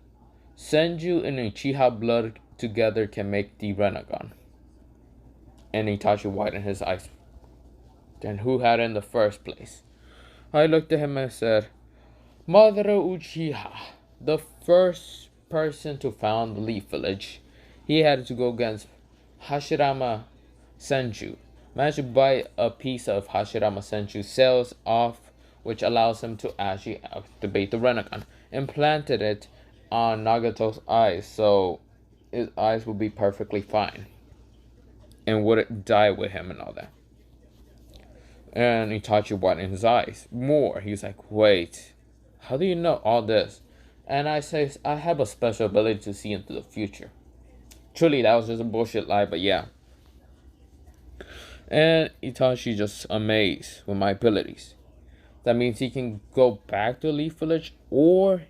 Senju and Uchiha blood together can make the Renegon. And Itachi widened his eyes. Then who had it in the first place? I looked at him and said, Madara Uchiha, the first person to found the Leaf Village. He had to go against Hashirama Senju. Managed to buy a piece of Hashirama Senju's cells off, which allows him to actually activate the Renegon. Implanted it on Nagato's eyes, so his eyes would be perfectly fine. And wouldn't die with him and all that. And Itachi widened his eyes more. He was like, wait, how do you know all this? And I say, I have a special ability to see into the future. Truly, that was just a bullshit lie, but yeah. And Itachi just amazed with my abilities. That means he can go back to Leaf Village, or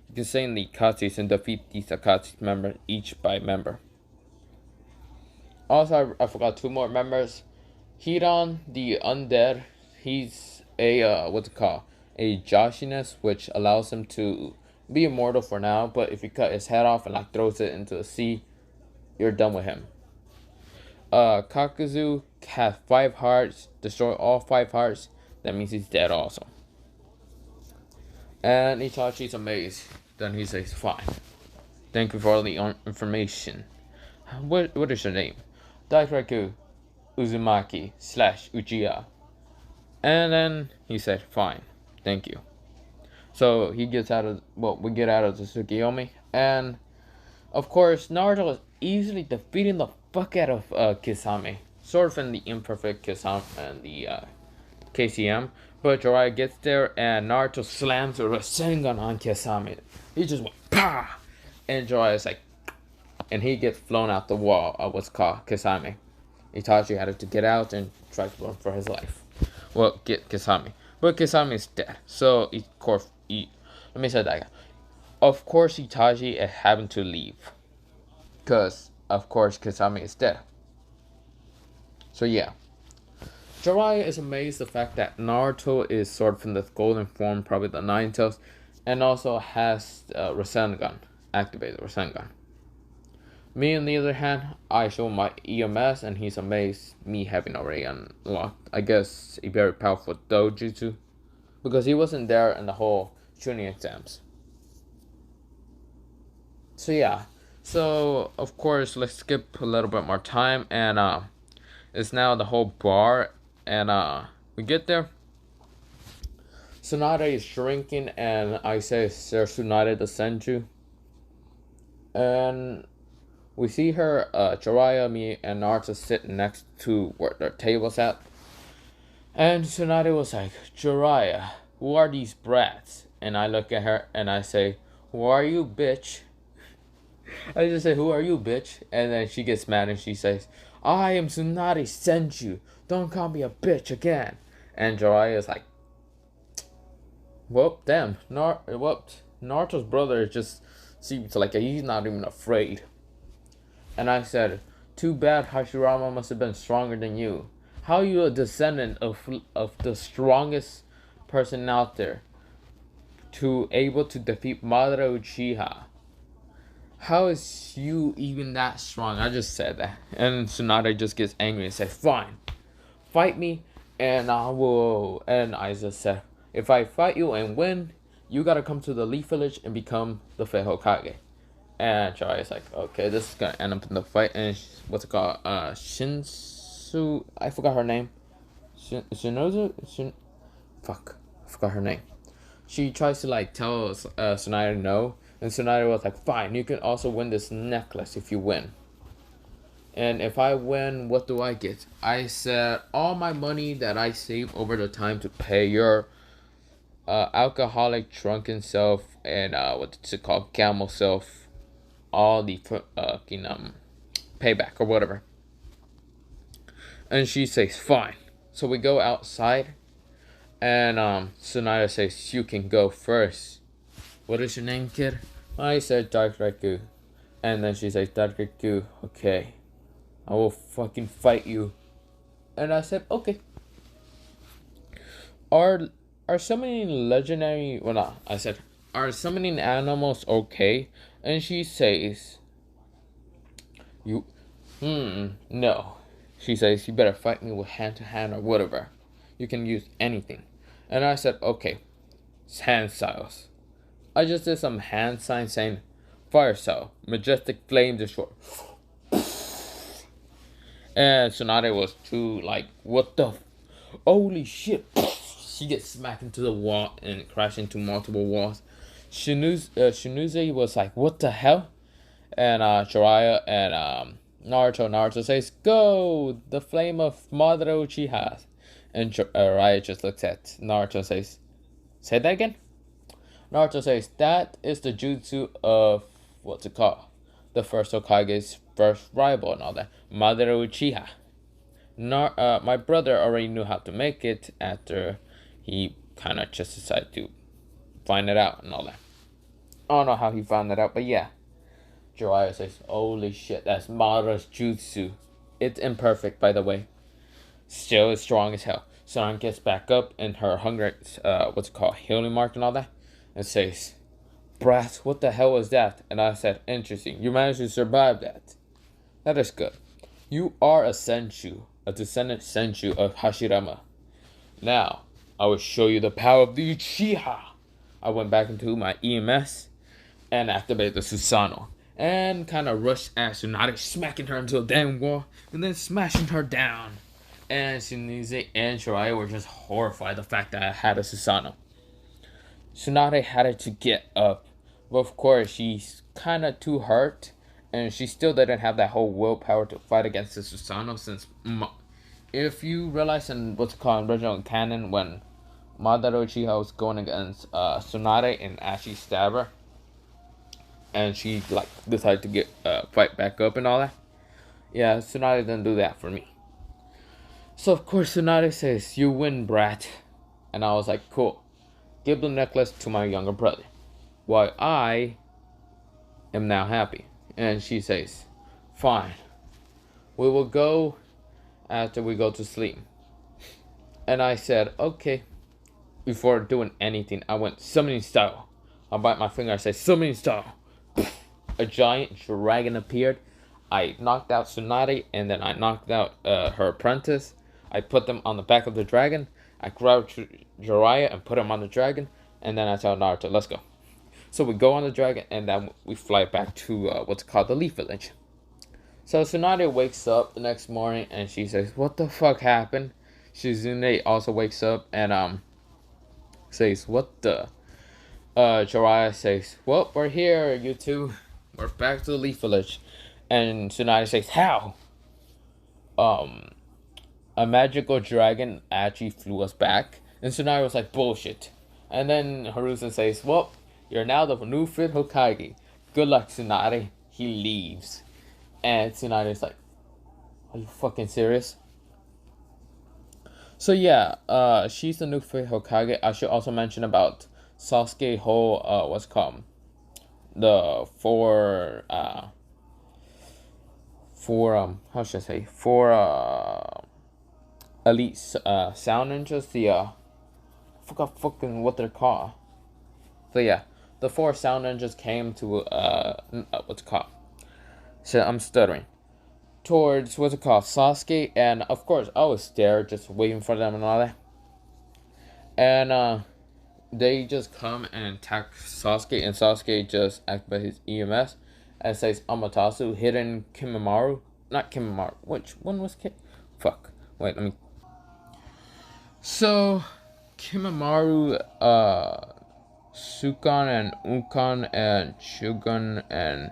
he can stay in the Akatsuki and defeat these Akatsuki members each by member. Also, I forgot two more members. Hiran, the undead, he's a, what's it called? A Joshiness, which allows him to be immortal for now, but if you cut his head off and like throws it into the sea, you're done with him. Kakuzu has 5 hearts, destroy all 5 hearts, that means he's dead also. And Itachi's amazed. Then he says, fine. Thank you for all the information. What is your name? Dairaku Uzumaki / Uchiha. And then he said, fine, thank you. So he gets out of, well, we get out of the Tsukiyomi, and of course Naruto is easily defeating the fuck out of Kisame, sort of in the imperfect Kisame and the KCM. But Jiraiya gets there and Naruto slams a Rasengan on Kisame. He just went pa, and Jiraiya's like, and he gets flown out the wall of what's called Kisame. Itachi had to get out and try to run for his life. Well, get Kisame. But Kisame is dead. So, let me say that again. Of course, Itachi is having to leave. Because, of course, Kisame is dead. So, yeah. Jiraiya is amazed the fact that Naruto is sort of in the golden form, probably the Nine Tails, and also has Rasengan, activated Rasengan. Me, on the other hand, I show my EMS, and he's amazed me having already unlocked, I guess, a very powerful dojutsu, because he wasn't there in the whole tuning exams. So yeah, so of course, let's skip a little bit more time, and it's now the whole bar, and we get there. Tsunade is drinking, and I say, Sir Tsunade the Senju, and we see her, Jiraiya, me, and Naruto sitting next to where their table's at. And Tsunade was like, Jiraiya, who are these brats? And I look at her and I say, who are you, bitch? I just say, who are you, bitch? And then she gets mad and she says, I am Tsunade Senju. Don't call me a bitch again. And Jiraiya is like, whoop, damn. Naruto's brother just seems like he's not even afraid. And I said, too bad Hashirama must have been stronger than you. How are you a descendant of the strongest person out there to able to defeat Madara Uchiha? How is you even that strong? I just said that. And Tsunade just gets angry and says, fine, fight me and I will. And I just said, if I fight you and win, you gotta come to the Leaf Village and become the Fifth Hokage. And Jiraiya's like, okay, this is gonna end up in the fight. And what's it called? Shinsu. I forgot her name. Shinozu. Fuck, I forgot her name. She tries to like tell Tsunade no, and Tsunade was like, fine, you can also win this necklace if you win. And if I win, what do I get? I said all my money that I saved over the time to pay your alcoholic drunken self and what's it called, camel self, all the payback or whatever. And she says, fine. So we go outside, and Tsunade says, you can go first. What is your name, kid? I said Dark Raku. And then she says, Dark Raku, okay, I will fucking fight you. And I said, okay. Are summoning legendary, well, no, I said, are summoning animals okay? And she says, no. She says, you better fight me with hand to hand or whatever. You can use anything. And I said, okay, it's hand styles. I just did some hand signs saying, fire style, majestic flame destroy. And Tsunade was too like, what the holy shit. She gets smacked into the wall and crashed into multiple walls. Shinuze was like, what the hell? And Jiraiya and Naruto says, go! The flame of Madara Uchiha. And Jiraiya just looks at Naruto and says, say that again? Naruto says, that is the jutsu of, what's it called? The first Hokage's first rival and all that. Madara Uchiha. My brother already knew how to make it after he kind of just decided to find it out and all that. I don't know how he found that out, but yeah. Jiraiya says, holy shit, that's Madara's jutsu. It's imperfect, by the way. Still is strong as hell. Son gets back up in her hunger, what's it called, healing mark and all that, and says, brat, what the hell was that? And I said, interesting, you managed to survive that. That is good. You are a Senju, a descendant Senju of Hashirama. Now, I will show you the power of the Uchiha. I went back into my EMS and activated the Susanoo. And kind of rushed at Tsunade, smacking her into a damn wall, and then smashing her down. And Shinize and Jiraiya were just horrified the fact that I had a Susanoo. Tsunade had to get up. But of course, she's kind of too hurt. And she still didn't have that whole willpower to fight against the Susanoo. Since if you realize in what's called original canon, when Madara Uchiha was going against Tsunade and actually stabbed her, and she like decided to get fight back up and all that. Yeah, Tsunade didn't do that for me. So of course Tsunade says, "You win, brat," and I was like, "Cool. Give the necklace to my younger brother, while I am now happy." And she says, "Fine. We will go after we go to sleep." And I said, "Okay." Before doing anything, I went summoning style. I bite my finger. I say, "Summoning style." A giant dragon appeared. I knocked out Tsunade, and then I knocked out her apprentice. I put them on the back of the dragon. I grabbed Jiraiya and put him on the dragon, and then I tell Naruto, "Let's go." So we go on the dragon, and then we fly back to what's called the Leaf Village. So Tsunade wakes up the next morning, and she says, "What the fuck happened?" Shizune also wakes up and says, "What the?" Jiraiya says, "Well, we're here, you two. We're back to the Leaf Village." And Tsunade says, "How?" Um, a magical dragon actually flew us back. And Tsunade was like, "Bullshit." And then Haruzen says, "Well, you're now the new fit Hokage. Good luck, Tsunade." He leaves. And Tsunade is like, "Are you fucking serious?" So yeah, she's the new fit Hokage. I should also mention about Sasuke whole what's it called, the four how should I say, four elite sound ninjas. I forgot fucking what they're called. So yeah, the four sound ninjas came to what's it called? So I'm stuttering. Towards what's it called, Sasuke, and of course I was there just waiting for them and all that. And they just come and attack Sasuke, and Sasuke just activates his EMS and says Amaterasu, hidden Kimimaro. Not Kimimaro. Which one was Kim? Fuck. Wait, let me. So, Kimimaro, Sukan and Ukan and Shugun and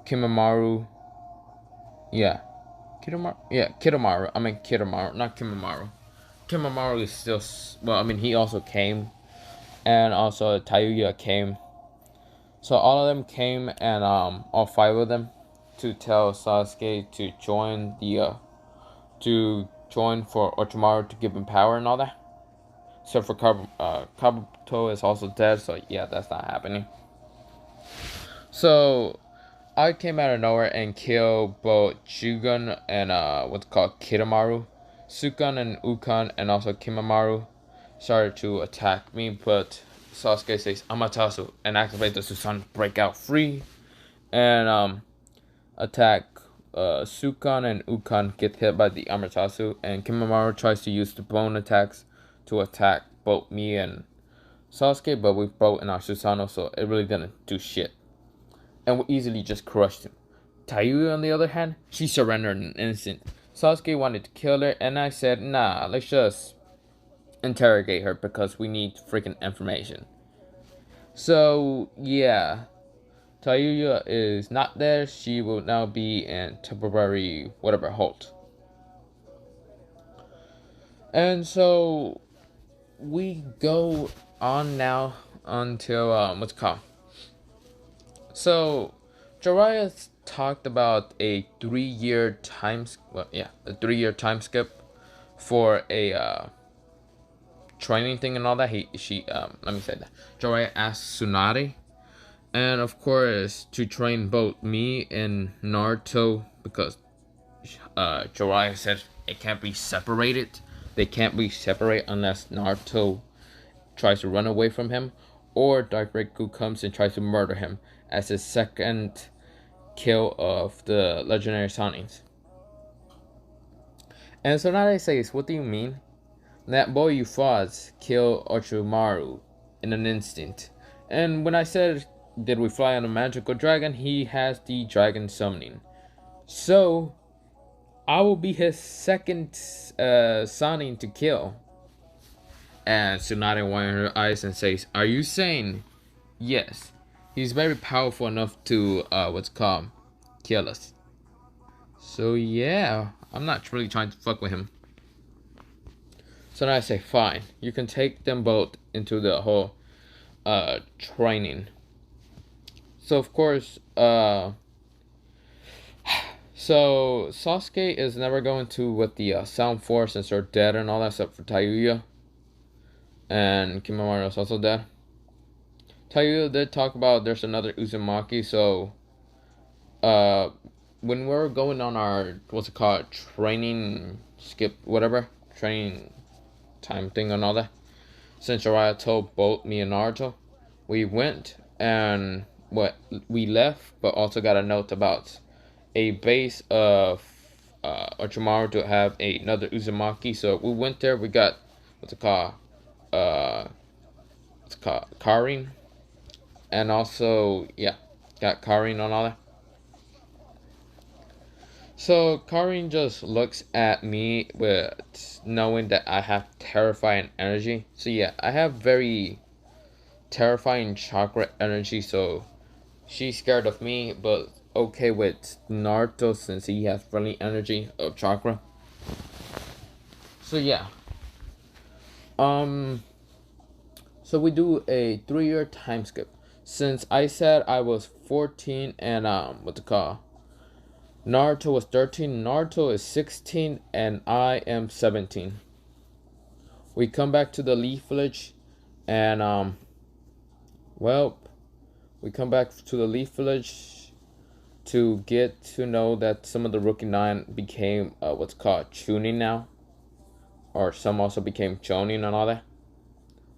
Kimimaro. Yeah. Kidomaru. I mean Kidomaru, not Kimimaro. Kimimaro is still. Well, I mean, he also came. And also Tayuya came. So all of them came, and all five of them, to tell Sasuke to join for Orochimaru to give him power and all that. So for Kabuto is also dead, so yeah, that's not happening. So I came out of nowhere and killed both Shugun and what's called Kidomaru. Sukan and Ukan and also Kimamaru started to attack me, but Sasuke says Amaterasu and activate the Susanoo, break out free, and attack. Sukan and Ukan get hit by the Amaterasu, and Kimamaru tries to use the bone attacks to attack both me and Sasuke, but we both in our Susanoo, so it really didn't do shit, and we easily just crushed him. Tayuya, on the other hand, she surrendered in an instant. Sasuke wanted to kill her, and I said, "Nah, let's just interrogate her because we need freaking information." So yeah, Tayuya is not there. She will now be in temporary whatever halt. And so we go on now until what's it called. So Jiraiya talked about a 3-year time. Well, yeah, a 3-year time skip for a training thing and all that. Let me say that. Jiraiya asked Tsunade, and of course to train both me and Naruto, because Jiraiya said it can't be separated. They can't be separate unless Naruto tries to run away from him, or Dark Riku comes and tries to murder him as his second kill of the legendary Sanins. And Tsunade says, "What do you mean? That boy you fought killed Orochimaru in an instant." And when I said, "Did we fly on a magical dragon?" he has the dragon summoning. So I will be his second Sanin to kill. and Tsunade one in her eyes and says, "Are you saying yes? He's very powerful enough to what's called kill us." So yeah, I'm not really trying to fuck with him. So then I say, fine, you can take them both into the whole training. So of course, so Sasuke is never going to with the Sound Force since they're dead and all that stuff for Tayuya. And Kimimaro is also dead. Tayuya did talk about there's another Uzumaki, so when we're going on our what's it called training skip whatever training time thing and all that, since Jiraiya told both me and Naruto, we went and we left, but also got a note about a base of Orochimaru to have another Uzumaki. So we went there. We got what's it called Karin, and also yeah, got Karin and all that. So Karin just looks at me with knowing that I have terrifying energy. So yeah, I have very terrifying chakra energy. So she's scared of me, but okay with Naruto since he has friendly energy of chakra. So yeah. So we do a 3-year time skip. Since I said I was 14 and what's it called? Naruto was 13, Naruto is 16, and I am 17. We come back to the Leaf Village, and well, we come back to the Leaf Village to get to know that some of the Rookie 9 became what's called Chunin now. Or some also became Chonin and all that.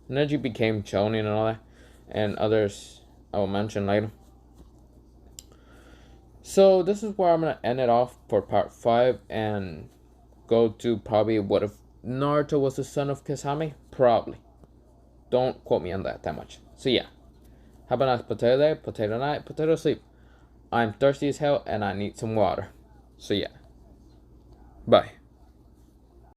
Neji became Chonin and all that. And others I will mention later. So this is where I'm going to end it off for part 5 and go to probably what if Naruto was the son of Kasame? Probably. Don't quote me on that much. So yeah. Have a nice potato day, potato night, potato sleep. I'm thirsty as hell and I need some water. So yeah. Bye.